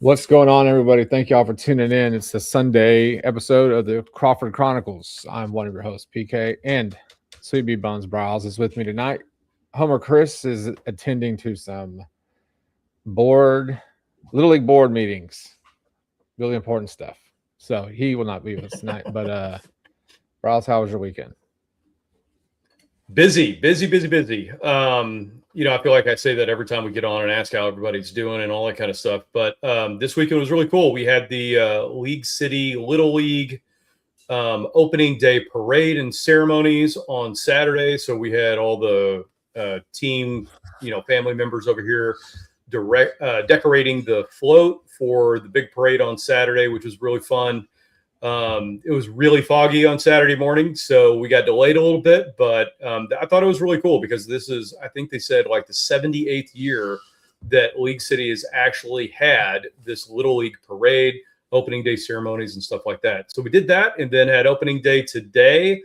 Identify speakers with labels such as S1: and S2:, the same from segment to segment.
S1: What's going on, everybody? Thank y'all for tuning in. It's the Sunday episode of the Crawford Chronicles. I'm one of your hosts, PK, and Sweet Bee Bones Brawls is with me tonight. Homer Chris is attending to some Little League board meetings, really important stuff. So he will not be with us tonight. But Brawls, how was your weekend?
S2: Busy. I feel like I say that every time we get on and ask how everybody's doing and all that kind of stuff. But this weekend was really cool. We had the League City Little League opening day parade and ceremonies on Saturday. So we had all the team, family members over here decorating the float for the big parade on Saturday, which was really fun. It was really foggy on Saturday morning, so we got delayed a little bit, but I thought it was really cool because this is, I think they said, like the 78th year that League City has actually had this Little League parade, opening day ceremonies and stuff like that. So we did that and then had opening day today.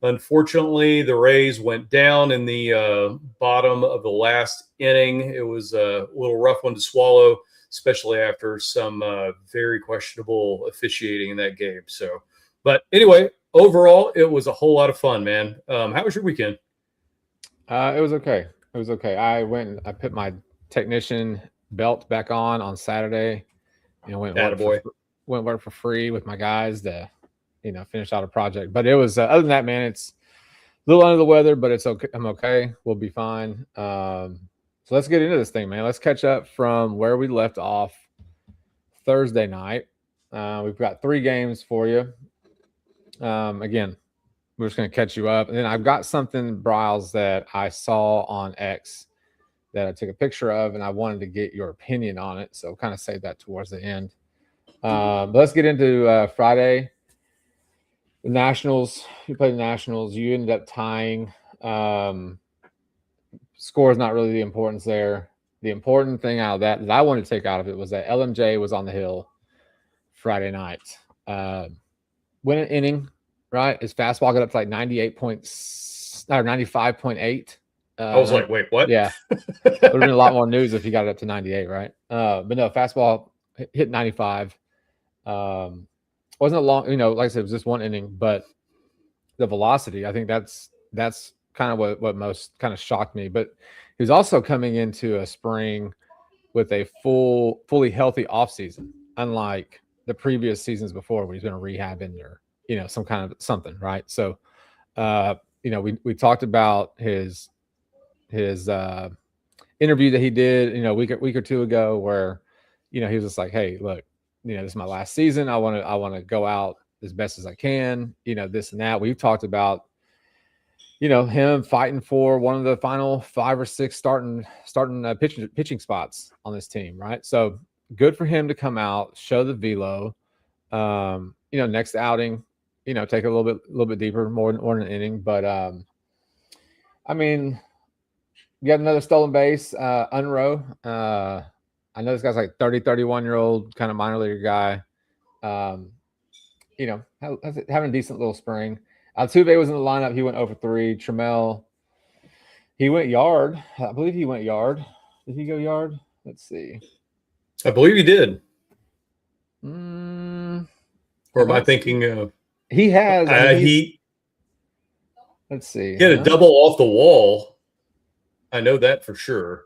S2: Unfortunately, the Rays went down in the bottom of the last inning. It was a little rough one to swallow, especially after some very questionable officiating in that game. So, but anyway, overall, it was a whole lot of fun, man. How was your weekend?
S1: It was okay. It was okay. I put my technician belt back on Saturday. Went work for free with my guys to, finish out a project. But it was other than that, man, it's a little under the weather, but it's okay. I'm okay. We'll be fine. So let's get into this thing, man. Let's catch up from where we left off Thursday night. We've got 3 games for you. Again, we're just going to catch you up. And then I've got something, Bryles, that I saw on X that I took a picture of, and I wanted to get your opinion on it. So kind of save that towards the end. But let's get into Friday. The Nationals, you played the Nationals. You ended up tying. Score is not really the importance there. The important thing out of that I wanted to take out of it was that LMJ was on the hill Friday night. Win an inning, right? His fastball got up to like 95.8.
S2: I was like, wait, what?
S1: Yeah. Would have been a lot more news if he got it up to 98, right? But no, fastball hit 95. Wasn't a long, like I said, it was just one inning, but the velocity, I think that's kind of what most kind of shocked me. But he was also coming into a spring with a fully healthy offseason, unlike the previous seasons before where he's been rehabbing or, some kind of something, right? So, we talked about his interview that he did, a week or two ago where, he was just like, hey, look, this is my last season. I want to go out as best as I can, this and that. We've talked about, him fighting for one of the final 5 or 6 starting pitching spots on this team, right? So good for him to come out, show the velo. Next outing, take it a little bit deeper, more than an inning. But I mean, you got another stolen base, Unruh. I know this guy's like 31-year-old kind of minor leaguer guy. Having a decent little spring. Altuve was in the lineup. He went over 3. Trammell, he went yard. I believe he went yard. Did he go yard? Let's see.
S2: I believe he did. Or
S1: am
S2: I thinking?
S1: He has. Let's see.
S2: He had a double off the wall. I know that for sure.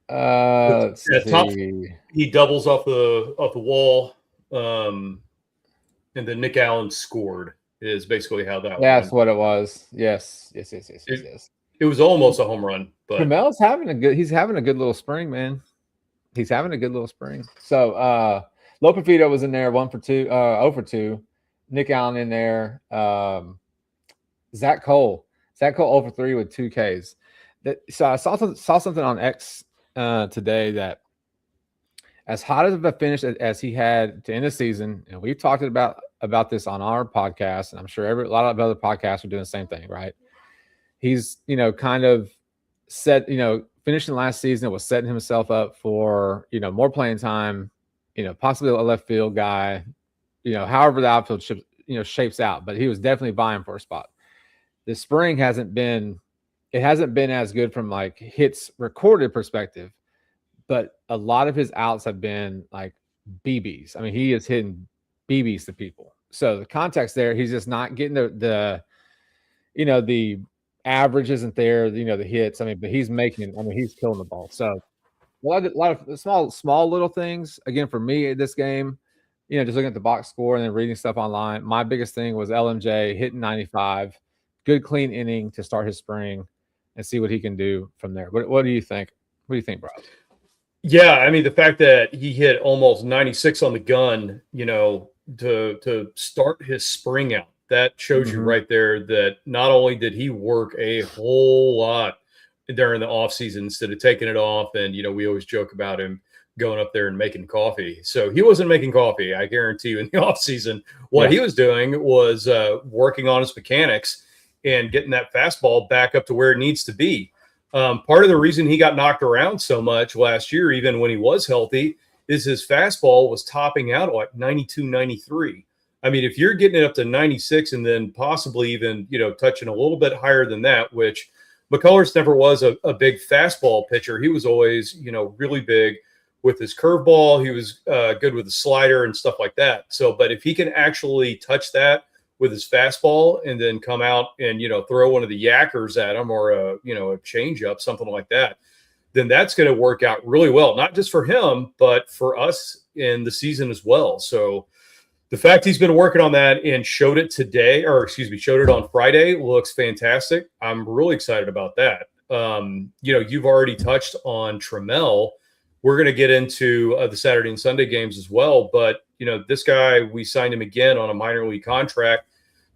S2: He doubles off the wall, and then Nick Allen scored. Is basically how that.
S1: That's what it was. Yes.
S2: It was almost a home run, but
S1: Trammell's he's having a good little spring, man. He's having a good little spring. So Loperfido was in there, 1 for 2, 0 for 2. Nick Allen in there. Zach Cole 0 for 3 with 2 Ks. So I saw something on X today that as hot of a finish as he had to end the season, and we've talked about this on our podcast, and I'm sure a lot of other podcasts are doing the same thing, right? He's, kind of set, finishing last season was setting himself up for, more playing time, possibly a left field guy, however the outfield shapes out, but he was definitely vying for a spot. The spring hasn't been as good from like hits recorded perspective, but a lot of his outs have been like BBs. I mean, he is hitting BBs to people. So the context there, he's just not getting the the average isn't there, the hits. I mean, but he's he's killing the ball. So a lot of small little things. Again, for me at this game, just looking at the box score and then reading stuff online, my biggest thing was LMJ hitting 95, good clean inning to start his spring, and see what he can do from there. What do you think? What do you think, Bro?
S2: Yeah, I mean, the fact that he hit almost 96 on the gun, to start his spring out, that shows you right there that not only did he work a whole lot during the offseason instead of taking it off, and we always joke about him going up there and making coffee. So he wasn't making coffee, I guarantee you, in the offseason. What he was doing was working on his mechanics and getting that fastball back up to where it needs to be. Part of the reason he got knocked around so much last year, even when he was healthy, is his fastball was topping out at like 92, 93. I mean, if you're getting it up to 96 and then possibly even, touching a little bit higher than that, which McCullers never was a big fastball pitcher. He was always, really big with his curveball. He was good with the slider and stuff like that. So, but if he can actually touch that with his fastball and then come out and, throw one of the yackers at him or a change up, something like that, then that's going to work out really well, not just for him, but for us in the season as well. So the fact he's been working on that and showed it on Friday looks fantastic. I'm really excited about that. You've already touched on Trammell. We're going to get into the Saturday and Sunday games as well. But, this guy, we signed him again on a minor league contract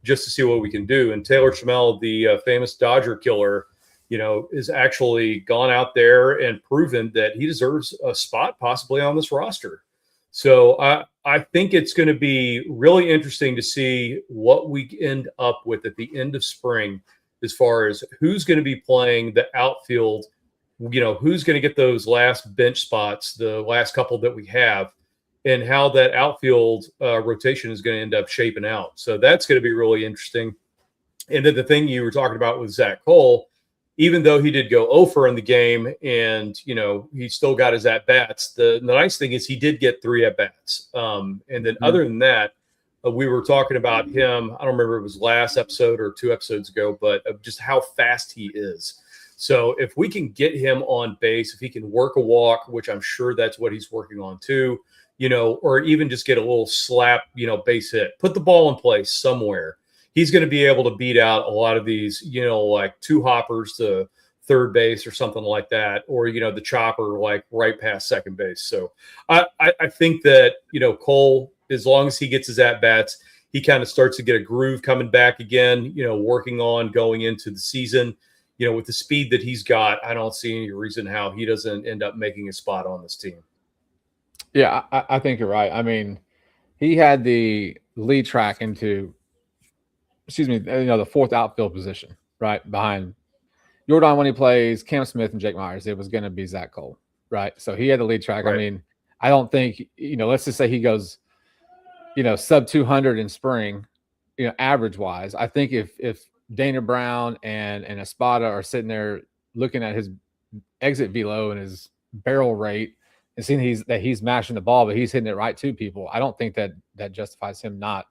S2: just to see what we can do. And Taylor Trammell, the famous Dodger killer, is actually gone out there and proven that he deserves a spot possibly on this roster. So I think it's going to be really interesting to see what we end up with at the end of spring as far as who's going to be playing the outfield, who's going to get those last bench spots, the last couple that we have, and how that outfield rotation is going to end up shaping out. So that's going to be really interesting. And then the thing you were talking about with Zach Cole, even though he did go 0 in the game and, he still got his at-bats, the nice thing is he did get 3 at-bats. And then other than that, we were talking about him, I don't remember if it was last episode or 2 episodes ago, but of just how fast he is. So if we can get him on base, if he can work a walk, which I'm sure that's what he's working on too, or even just get a little slap, base hit, put the ball in place somewhere. He's going to be able to beat out a lot of these, like 2 hoppers to third base or something like that, or, the chopper like right past second base. So I think that, Cole, as long as he gets his at-bats, he kind of starts to get a groove coming back again, working on going into the season. With the speed that he's got, I don't see any reason how he doesn't end up making a spot on this team.
S1: Yeah, I think you're right. I mean, he had the lead track into, the 4th outfield position, right behind Jordan when he plays, Cam Smith and Jake Myers. It was going to be Zach Cole, right? So he had the lead track. Right. I mean, I don't think, let's just say he goes, sub 200 in spring, average wise. I think if Dana Brown and Espada are sitting there looking at his exit velo and his barrel rate and seeing that he's mashing the ball, but he's hitting it right to people, I don't think that justifies him not,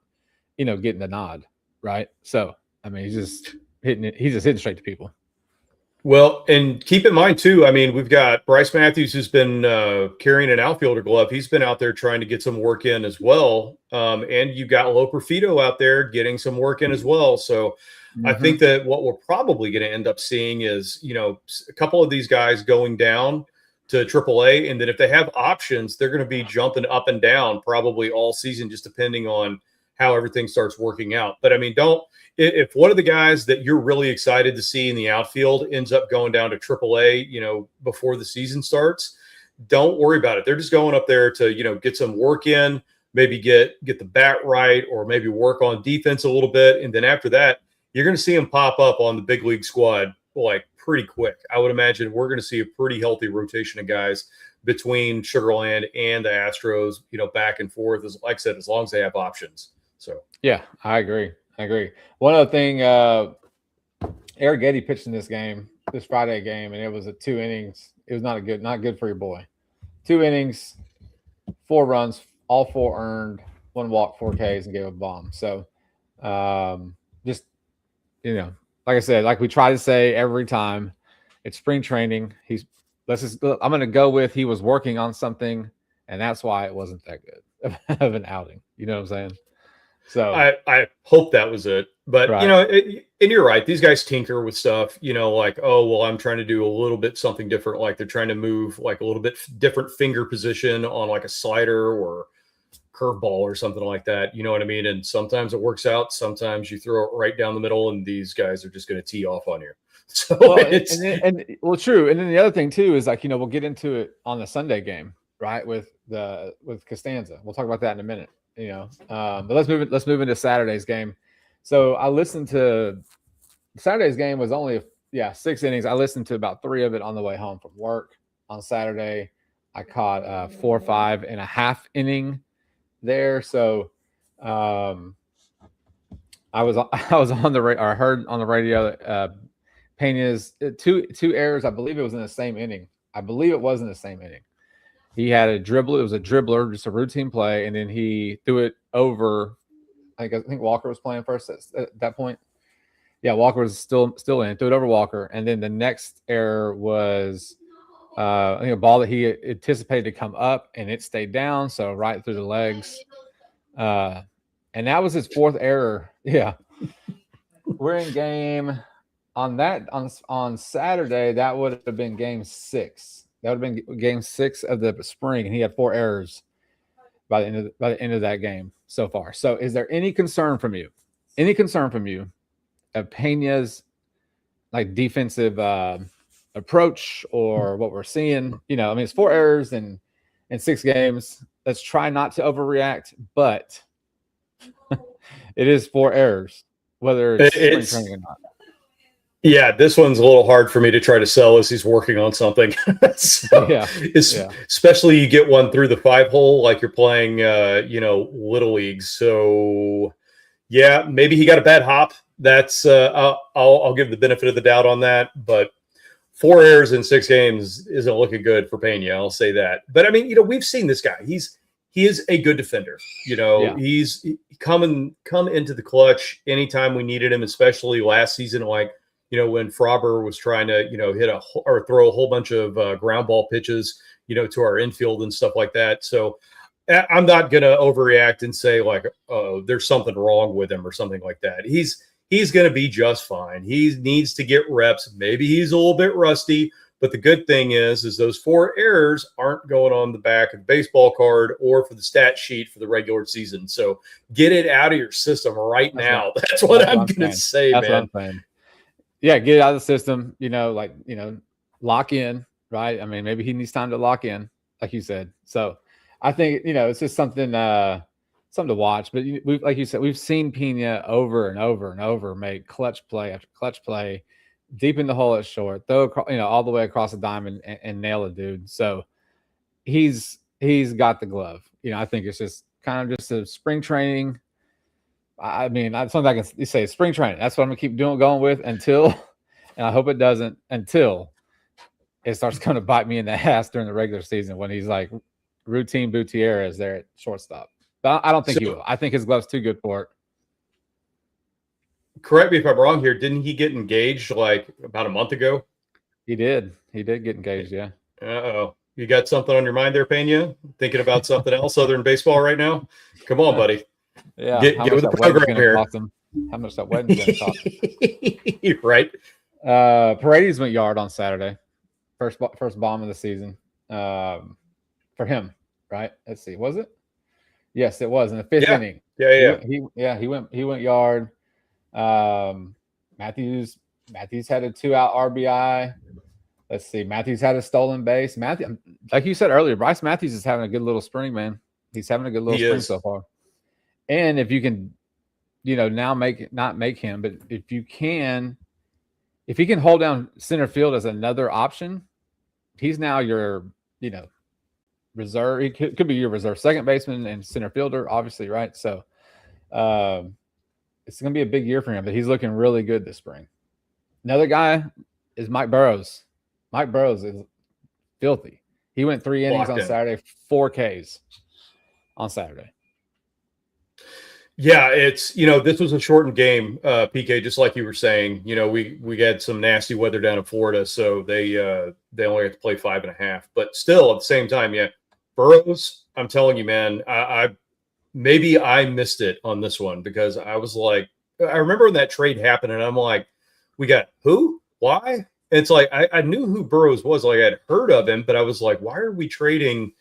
S1: getting the nod, right? So, I mean, he's just hitting straight to people.
S2: Well, and keep in mind too, I mean, we've got Bryce Matthews who's been carrying an outfielder glove. He's been out there trying to get some work in as well. And you've got Loperfido out there getting some work in as well. So I think that what we're probably going to end up seeing is, a couple of these guys going down to AAA. And then if they have options, they're going to be jumping up and down probably all season, just depending on how everything starts working out. But I mean, if one of the guys that you're really excited to see in the outfield ends up going down to AAA, before the season starts, don't worry about it. They're just going up there to, get some work in, maybe get the bat right, or maybe work on defense a little bit. And then after that, you're going to see them pop up on the big league squad like pretty quick. I would imagine we're going to see a pretty healthy rotation of guys between Sugar Land and the Astros, back and forth, like I said, as long as they have options. So,
S1: yeah, I agree. One other thing, Eric Getty pitched in this Friday game, and it was 2 innings. It was not good for your boy. 2 innings, 4 runs, all 4 earned, 1 walk, 4 Ks, and gave a bomb. So just, like I said, like we try to say every time, it's spring training. I'm going to go with he was working on something, and that's why it wasn't that good of an outing. You know what I'm saying? So
S2: I hope that was it. But,
S1: right.
S2: And you're right. These guys tinker with stuff, like, oh, well, I'm trying to do a little bit something different. Like they're trying to move like a little bit different finger position on like a slider or curveball or something like that. You know what I mean? And sometimes it works out. Sometimes you throw it right down the middle and these guys are just going to tee off on you. So
S1: well, true. And then the other thing too is like, we'll get into it on the Sunday game, right? With Costanza. We'll talk about that in a minute, but let's move into Saturday's game. So I listened to Saturday's game was only 6 innings. I listened to about 3 of it on the way home from work on Saturday. I caught 4 or 5 and a half inning there. So I was on the I heard on the radio Pena's two errors. I believe it was in the same inning. I believe it was in the same inning. He had a dribble. It was a dribbler, just a routine play, and then he threw it over. I think Walker was playing first at that point. Yeah, Walker was still in. Threw it over Walker, and then the next error was I think a ball that he anticipated to come up, and it stayed down, so right through the legs. And that was his 4th error. Yeah, we're in game on Saturday. That would have been game 6. That would have been game 6 of the spring, and he had 4 errors by the end of that game so far. So, is there any concern from you? Any concern from you of Pena's like defensive approach or what we're seeing? It's 4 errors in 6 games. Let's try not to overreact, but it is 4 errors, whether it's spring training or not.
S2: Yeah, this one's a little hard for me to try to sell as he's working on something. Especially you get one through the 5-hole like you're playing, little leagues. So, yeah, maybe he got a bad hop. That's I'll give the benefit of the doubt on that. But 4 errors in 6 games isn't looking good for Pena. I'll say that. But I mean, we've seen this guy. He is a good defender. He's come into the clutch anytime we needed him, especially last season. Like, when Frauber was trying to, hit or throw a whole bunch of ground ball pitches, to our infield and stuff like that. So I'm not going to overreact and say like, oh, there's something wrong with him or something like that. He's going to be just fine. He needs to get reps. Maybe he's a little bit rusty, but the good thing is those 4 errors aren't going on the back of the baseball card or for the stat sheet for the regular season. So get it out of your system right now. That's what I'm going to say, man.
S1: That's what I'm saying. Yeah, get it out of the system, lock in, right? I mean, maybe he needs time to lock in, like you said. So I think, it's just something to watch. But like you said, we've seen Pena over and over and over make clutch play after clutch play, deep in the hole at short, throw all the way across the diamond and nail a dude. So he's got the glove. I think it's just kind of just a spring training. I mean, that's something I can say spring training. That's what I'm going to keep going with until, and I hope it doesn't, until it starts going to bite me in the ass during the regular season when he's like routine Gutierrez there at shortstop. But I don't think he will. I think his glove's too good for it.
S2: Correct me if I'm wrong here. Didn't he get engaged like about a month ago?
S1: He did. He did get engaged, yeah.
S2: Uh-oh. You got something on your mind there, Pena? Thinking about something else other than baseball right now? Come on, buddy.
S1: Yeah,
S2: get with the program here.
S1: How much that wedding's going to cost?
S2: You're right.
S1: Paredes went yard on Saturday. First bomb of the season for him, right? Let's see. Was it? Yes, it was in the 5th inning.
S2: Yeah.
S1: He went yard. Matthews had a 2-out RBI. Let's see. Matthews had a stolen base. Like you said earlier, Bryce Matthews is having a good little spring, man. He's having a good little spring so far. And if you can, now not make him, but if he can hold down center field as another option, he's now your, reserve. He could be your reserve second baseman and center fielder, obviously, right? So it's going to be a big year for him, but he's looking really good this spring. Another guy is Mike Burrows. Mike Burrows is filthy. He went 3 innings on Saturday, 4 Ks. on Saturday.
S2: Yeah, it's, this was a shortened game, PK, just like you were saying. We had some nasty weather down in Florida, so they only have to play 5.5. But still, at the same time, yeah, Burrows, I'm telling you, man, I maybe I missed it on this one because I was like, I remember when that trade happened, and I'm like, we got who? Why? And it's like I knew who Burrows was, like I'd heard of him, but I was like, why are we trading?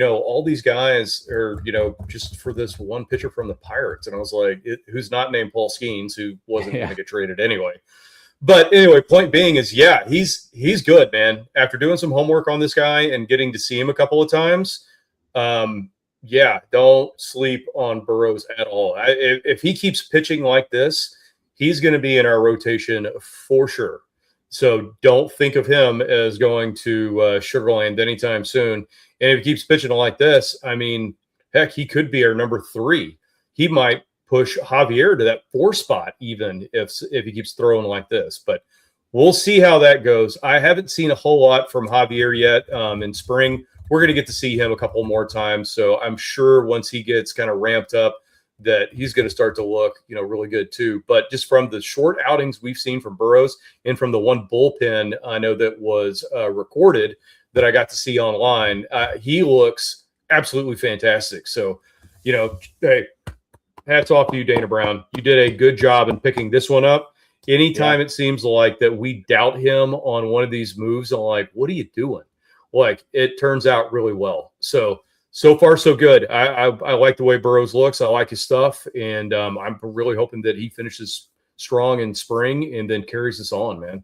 S2: All these guys are, just for this one pitcher from the Pirates. And I was like, who's not named Paul Skeens, who wasn't going to get traded anyway. But anyway, point being is, yeah, he's good, man. After doing some homework on this guy and getting to see him a couple of times, yeah, don't sleep on Burrows at all. If he keeps pitching like this, he's going to be in our rotation for sure. So don't think of him as going to Sugarland anytime soon. And if he keeps pitching like this, I mean, heck, he could be our number 3. He might push Javier to that 4 spot, even if he keeps throwing like this. But we'll see how that goes. I haven't seen a whole lot from Javier yet in spring. We're going to get to see him a couple more times. So I'm sure once he gets kind of ramped up, that he's going to start to look, really good too. But just from the short outings we've seen from Burrows and from the one bullpen I know that was recorded that I got to see online, he looks absolutely fantastic. So, hey, hats off to you, Dana Brown. You did a good job in picking this one up. Anytime it seems like that we doubt him on one of these moves, I'm like, what are you doing? Like, it turns out really well. So far, so good. I like the way Burrows looks. I like his stuff. And I'm really hoping that he finishes strong in spring and then carries this on, man.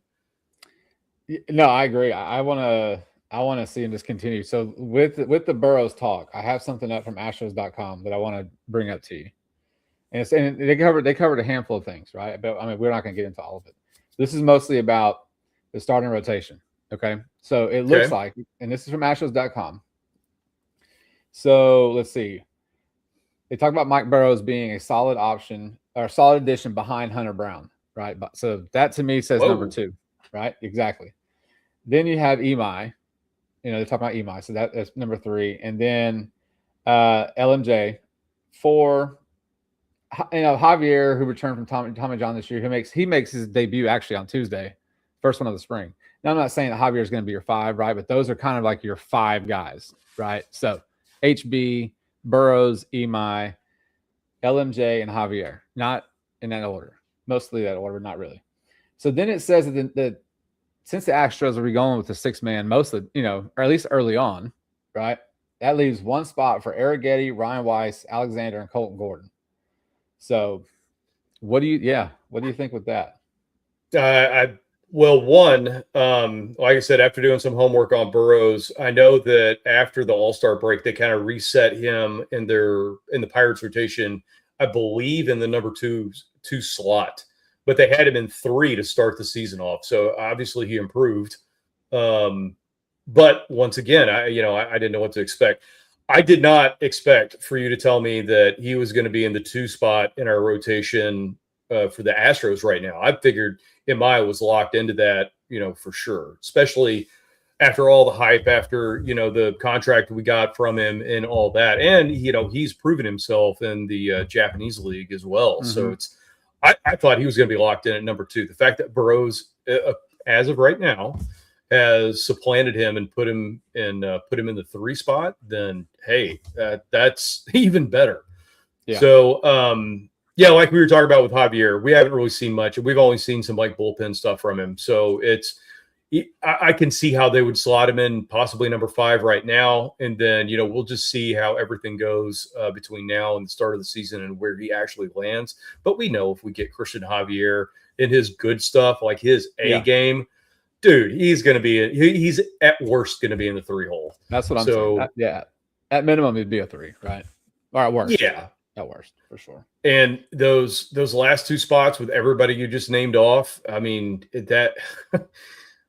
S1: No, I agree. I want to see him just continue. So with the Burrows talk, I have something up from Astros.com that I want to bring up to you. And they covered a handful of things, right? But I mean, we're not going to get into all of it. This is mostly about the starting rotation. Okay. So it looks like, and this is from Astros.com. So let's see. They talk about Mike Burrows being a solid option or solid addition behind Hunter Brown, right? So that to me says number 2, right? Exactly. Then you have Imai. They're talking about Imai. So that's number 3. And then LMJ 4. Javier, who returned from Tommy John this year, he makes his debut actually on Tuesday, first one of the spring. Now, I'm not saying that Javier is going to be your 5, right? But those are kind of like your 5 guys, right? So HB, Burrows, Imai, LMJ, and Javier. Not in that order. Mostly that order, not really. So then it says that since the Astros will be going with the 6-man, mostly, or at least early on, right? That leaves one spot for Arrighetti, Ryan Weiss, Alexander, and Colton Gordon. So what do you think with that?
S2: Well, one, like I said, after doing some homework on Burrows, I know that after the All-Star break, they kind of reset him in the Pirates rotation, I believe in the number 2 slot, but they had him in 3 to start the season off. So obviously he improved. But once again, I didn't know what to expect. I did not expect for you to tell me that he was going to be in the 2 spot in our rotation for the Astros right now. I figured Imai was locked into that, for sure, especially after all the hype, after, the contract we got from him and all that. And, he's proven himself in the Japanese league as well. Mm-hmm. So I thought he was going to be locked in at number 2. The fact that Burrows, as of right now, has supplanted him and put him in the 3 spot, then, hey, that's even better. Yeah. So, yeah, like we were talking about with Javier, we haven't really seen much. We've only seen some like bullpen stuff from him. So I can see how they would slot him in possibly number 5 right now. And then, we'll just see how everything goes between now and the start of the season and where he actually lands. But we know if we get Christian Javier in his good stuff, like his A game, dude, he's at worst going to be in the 3 hole.
S1: That's what I'm saying. At minimum, it'd be a 3, right? Or at worst.
S2: Yeah.
S1: At worst, for sure.
S2: And those last 2 spots with everybody you just named off, I mean,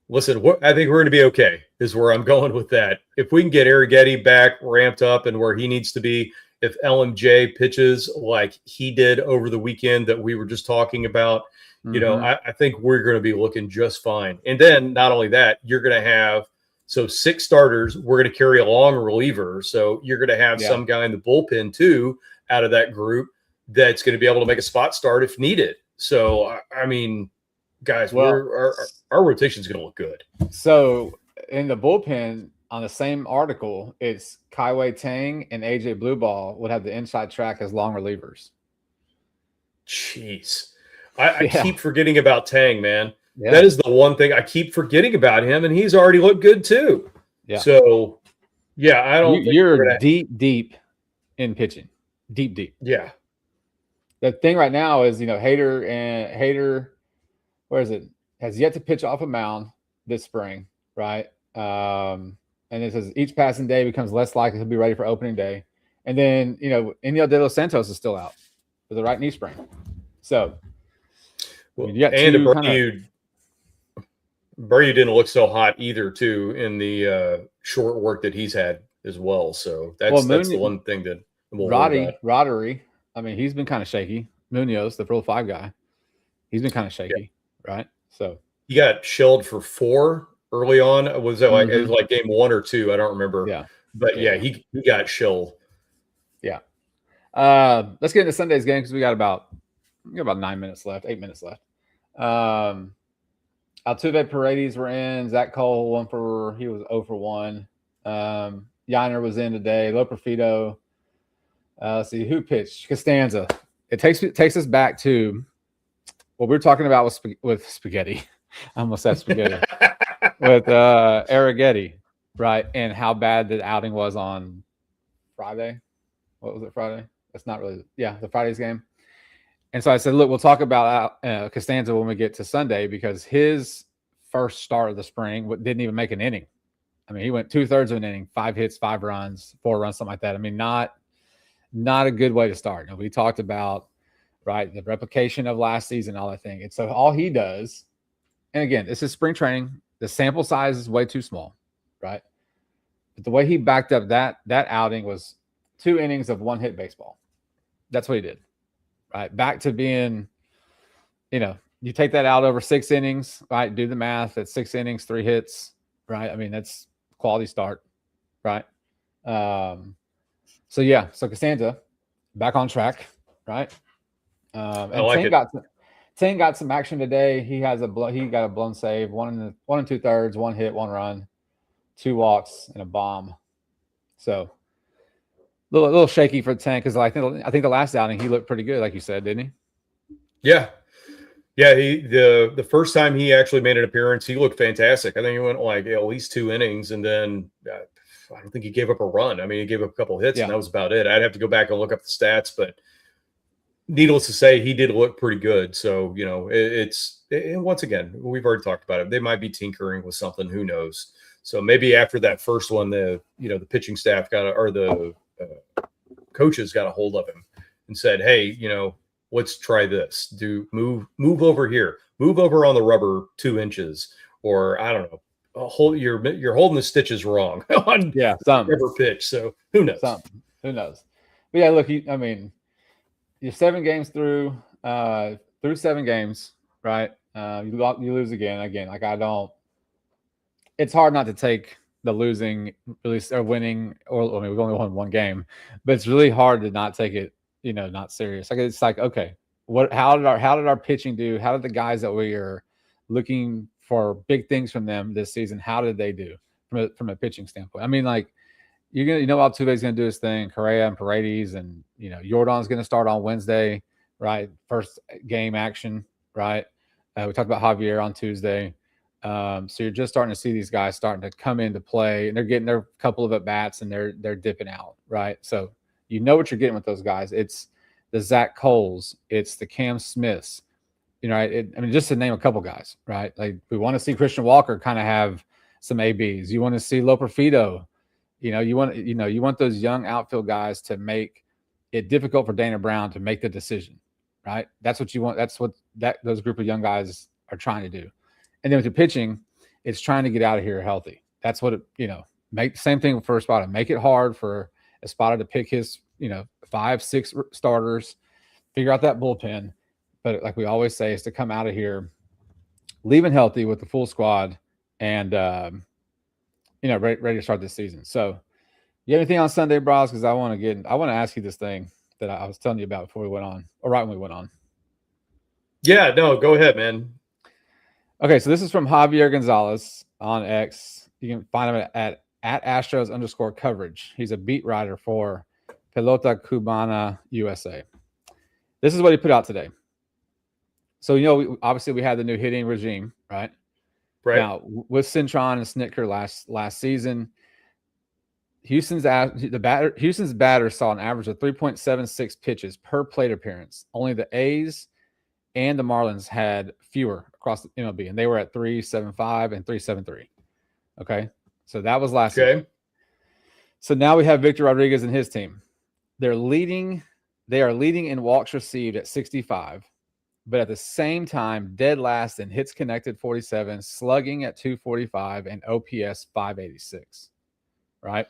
S2: listen, I think we're going to be okay, is where I'm going with that. If we can get Arrighetti back ramped up and where he needs to be, if LMJ pitches like he did over the weekend that we were just talking about, I think we're going to be looking just fine. And then not only that, you're going to have So 6 starters, we're going to carry a long reliever. So you're going to have some guy in the bullpen too out of that group that's going to be able to make a spot start if needed. So, I mean, guys, our rotation is going to look good.
S1: So in the bullpen on the same article, it's Kaiwei Tang and AJ Blueball would have the inside track as long relievers.
S2: Jeez. I keep forgetting about Tang, man. Yeah. That is the one thing I keep forgetting about him, and he's already looked good too.
S1: Yeah.
S2: So, yeah, I don't.
S1: You're deep in pitching, deep.
S2: Yeah.
S1: The thing right now is, Hader, where is it? Has yet to pitch off a mound this spring, right? And it says each passing day becomes less likely to be ready for opening day. And then, Eniel De Los Santos is still out with a right knee sprain. So,
S2: Bernie didn't look so hot either, too, in the short work that he's had as well. So that's the one thing that
S1: Roddery. I mean, he's been kind of shaky. Munoz, the Rule 5 guy, he's been kind of shaky, right? So
S2: he got shelled for 4 early on. Was that it was like game 1 or 2? I don't remember.
S1: Yeah,
S2: but he got shelled.
S1: Yeah. Let's get into Sunday's game because we got about 9 minutes left, 8 minutes left. Altuve, Paredes were in. Zach Cole he was 0 for 1. Yiner was in today. Loperfido. Let's see who pitched. Costanza. It takes us back to what we were talking about with spaghetti. I almost said spaghetti with Arrighetti, right? And how bad the outing was on Friday. What was it? Friday? That's not really. Yeah, the Friday's game. And so I said, look, we'll talk about Costanza when we get to Sunday because his first start of the spring didn't even make an inning. I mean, he went 2/3 of an inning, 5 hits, 5 runs, 4 runs, something like that. I mean, not a good way to start. We talked about, right, the replication of last season, all that thing. And so all he does, and again, this is spring training. The sample size is way too small, right? But the way he backed up that outing was 2 innings of 1-hit baseball. That's what he did. Right, back to being, you take that out over 6 innings, right? Do the math. That's 6 innings, 3 hits, right? I mean, that's quality start, right? So Costanza back on track, right? And Tang got some action today. He got a blown save, 1 2/3, 1 hit, 1 run, 2 walks, and a bomb. So. A little shaky for Tang because I think the last outing he looked pretty good, like you said, didn't he?
S2: Yeah. The first time he actually made an appearance, he looked fantastic. I think he went at least 2 innings, and then I don't think he gave up a run. I mean, he gave up a couple hits, and that was about it. I'd have to go back and look up the stats, but needless to say, he did look pretty good. So and once again, we've already talked about it. They might be tinkering with something. Who knows? So maybe after that first one, the pitching staff the coaches got a hold of him and said, hey, let's try this. Move over here. Move over on the rubber 2 inches. Or I don't know. You're holding the stitches wrong on rubber pitch. So who knows?
S1: Who knows? But yeah, look, you're 7 games through 7 games, right? You lose again. Like it's hard not to take the losing or winning, we've only won 1 game, but it's really hard to not take it, not serious. Like it's like, okay, how did our pitching do? How did the guys that we are looking for big things from them this season, how did they do from a pitching standpoint? I mean, like Altuve's going to do his thing, Correa and Paredes, and Jordan's going to start on Wednesday, right? First game action, right? We talked about Javier on Tuesday. So you're just starting to see these guys starting to come into play, and they're getting their couple of at bats, and they're dipping out, right? So what you're getting with those guys. It's the Zach Coles, it's the Cam Smiths, just to name a couple guys, right? Like we want to see Christian Walker kind of have some ABs. You want to see Loperfido, you want those young outfield guys to make it difficult for Dana Brown to make the decision, right? That's what you want. That's what those group of young guys are trying to do. And then with your pitching, it's trying to get out of here healthy. That's what make the same thing for Espada. Make it hard for Espada to pick his, 5, 6 starters, figure out that bullpen. But like we always say, is to come out of here leaving healthy with the full squad and ready to start this season. So, you have anything on Sunday, Bros? Because I want to ask you this thing that I was telling you about before we went on, or right when we went on.
S2: Yeah, no, go ahead, man.
S1: Okay, so this is from Javier Gonzalez on X. You can find him at Astros_coverage. He's a beat writer for Pelota Cubana USA. This is what he put out today. So, obviously we had the new hitting regime, right?
S2: Right.
S1: Now, with Cintron and Snitker last season, Houston's batters saw an average of 3.76 pitches per plate appearance. Only the A's and the Marlins had fewer across the MLB, and they were at 3.75 and 3.73. Okay, so that was last season. So now we have Victor Rodriguez and his team. They are leading in walks received at 65, but at the same time, dead last in hits connected 47, slugging at 245, and OPS 586. Right?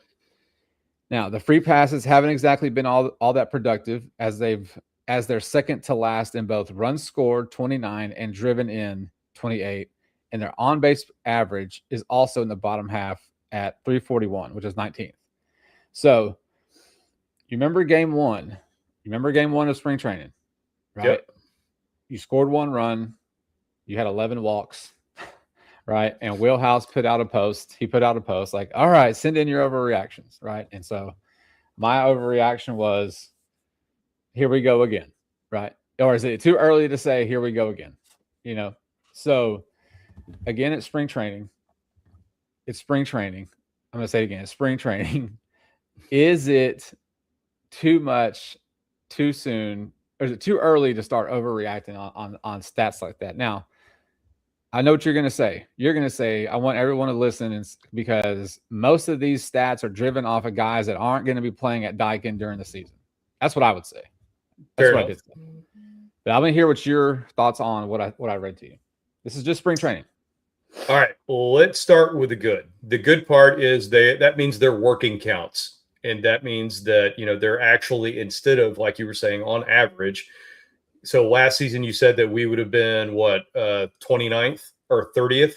S1: Now, the free passes haven't exactly been all that productive as they're second to last in both runs scored 29 and driven in 28, and their on-base average is also in the bottom half at 341, which is 19th. So, you remember game one? You remember game one of spring training, right?
S2: Yep.
S1: You scored 1 run. You had 11 walks, right? And Wheelhouse put out a post. He put out a post like, all right, send in your overreactions, right? And so my overreaction was, here we go again, right? Or is it too early to say, here we go again? So again, it's spring training. It's spring training. I'm going to say it again. It's spring training. Is it too much, too soon, or is it too early to start overreacting on stats like that? Now, I know what you're going to say. You're going to say, I want everyone to listen because most of these stats are driven off of guys that aren't going to be playing at Daikin during the season. That's what I would say. That's what I did say. But I want to hear what your thoughts on what I read to you. This is just spring training.
S2: All right. Well, let's start with the good. The good part is that means they're working counts. And that means that, they're actually, instead of, like you were saying, on average. So last season you said that we would have been 29th or 30th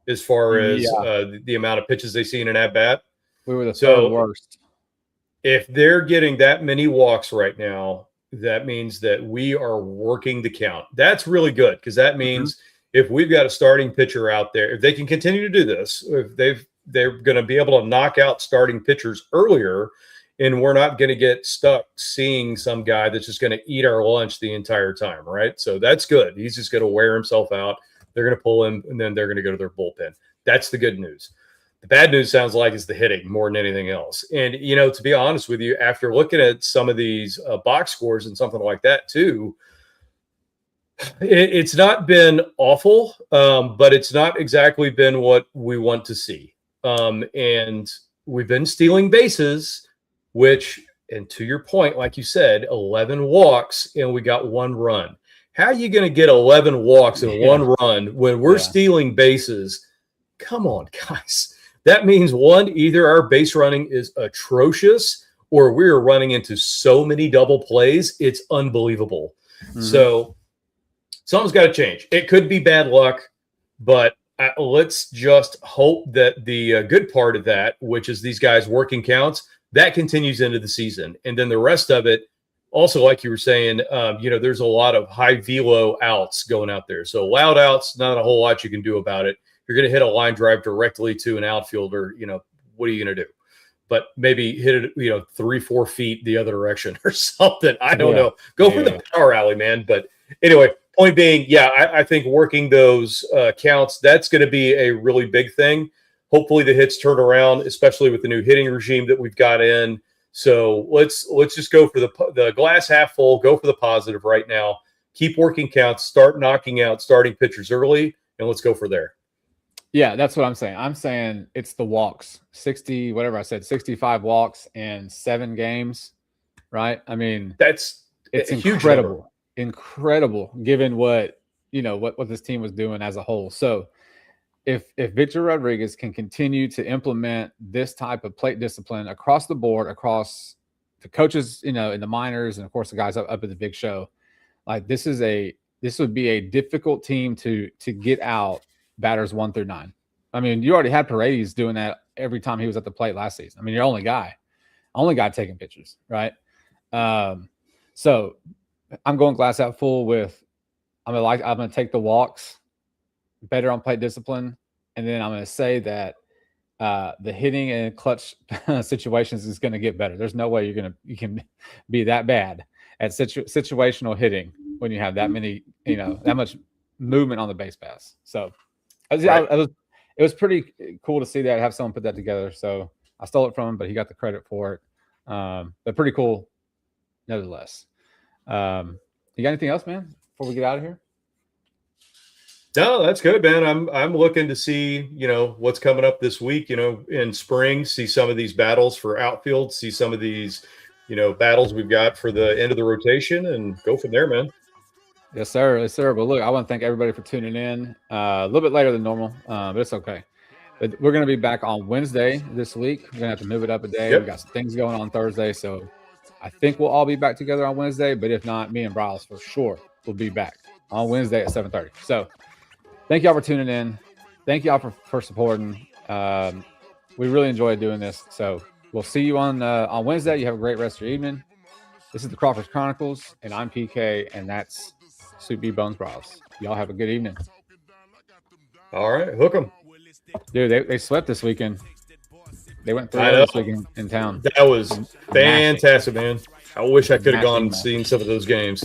S2: as far as the amount of pitches they see in an at-bat.
S1: We were the third worst.
S2: If they're getting that many walks right now, that means that we are working the count. That's really good because that means if we've got a starting pitcher out there, if they can continue to do this, if they're going to be able to knock out starting pitchers earlier, and we're not going to get stuck seeing some guy that's just going to eat our lunch the entire time, right? So that's good. He's just going to wear himself out. They're going to pull him, and then they're going to go to their bullpen. That's the good news. The bad news sounds like it's the hitting more than anything else. And, to be honest with you, after looking at some of these box scores and something like that too, it's not been awful, but it's not exactly been what we want to see. And we've been stealing bases, which, and to your point, like you said, 11 walks and we got 1 run. How are you going to get 11 walks and 1 run when we're stealing bases? Come on, guys. That means either our base running is atrocious or we're running into so many double plays. It's unbelievable. So something's got to change. It could be bad luck, but let's just hope that the good part of that, which is these guys working counts, that continues into the season. And then the rest of it, also, like you were saying, there's a lot of high velo outs going out there. So loud outs, not a whole lot you can do about it. You're going to hit a line drive directly to an outfielder. What are you going to do? But maybe hit it, 3-4 feet the other direction or something. I don't know. Go for the power alley, man. But anyway, point being, I think working those counts, that's going to be a really big thing. Hopefully the hits turn around, especially with the new hitting regime that we've got in. So let's just go for the glass half full, go for the positive right now. Keep working counts, start knocking out starting pitchers early, and let's go for there.
S1: Yeah, that's what I'm saying. I'm saying it's the walks, 65 walks in 7 games, right? I mean,
S2: it's
S1: incredible, incredible given what this team was doing as a whole. So if Victor Rodriguez can continue to implement this type of plate discipline across the board, across the coaches, in the minors, and of course the guys up at the big show, like this would be a difficult team to get out batters 1 through 9. I mean, you already had Paredes doing that every time he was at the plate last season. I mean, your only guy taking pitches, right? So I'm going glass half full with I'm gonna take the walks, better on plate discipline, and then I'm gonna say that the hitting and clutch situations is going to get better. There's no way you can be that bad at situational hitting when you have that many, that much movement on the base pass. So it was pretty cool to see that, have someone put that together. So I stole it from him, but he got the credit for it. But pretty cool nevertheless. You got anything else, man, before we get out of here?
S2: No, that's good, man. I'm looking to see, what's coming up this week, in spring, see some of these battles for outfield, see some of these, battles we've got for the end of the rotation, and go from there, man.
S1: Yes, sir. Yes, sir. But look, I want to thank everybody for tuning in a little bit later than normal, but it's okay. But we're going to be back on Wednesday this week. We're going to have to move it up a day.
S2: Yep.
S1: We got some things going on Thursday, so I think we'll all be back together on Wednesday. But if not, me and Bryles for sure will be back on Wednesday at 7:30. So thank y'all for tuning in. Thank y'all for supporting. We really enjoyed doing this. So we'll see you on Wednesday. You have a great rest of your evening. This is the Crawford Chronicles, and I'm PK, and that's Sweet B Bones Bryles. Y'all have a good evening.
S2: All right, hook 'em.
S1: Dude, they swept this weekend. They went 3 this weekend in town.
S2: That was fantastic, man. I wish I could have gone and seen some of those games.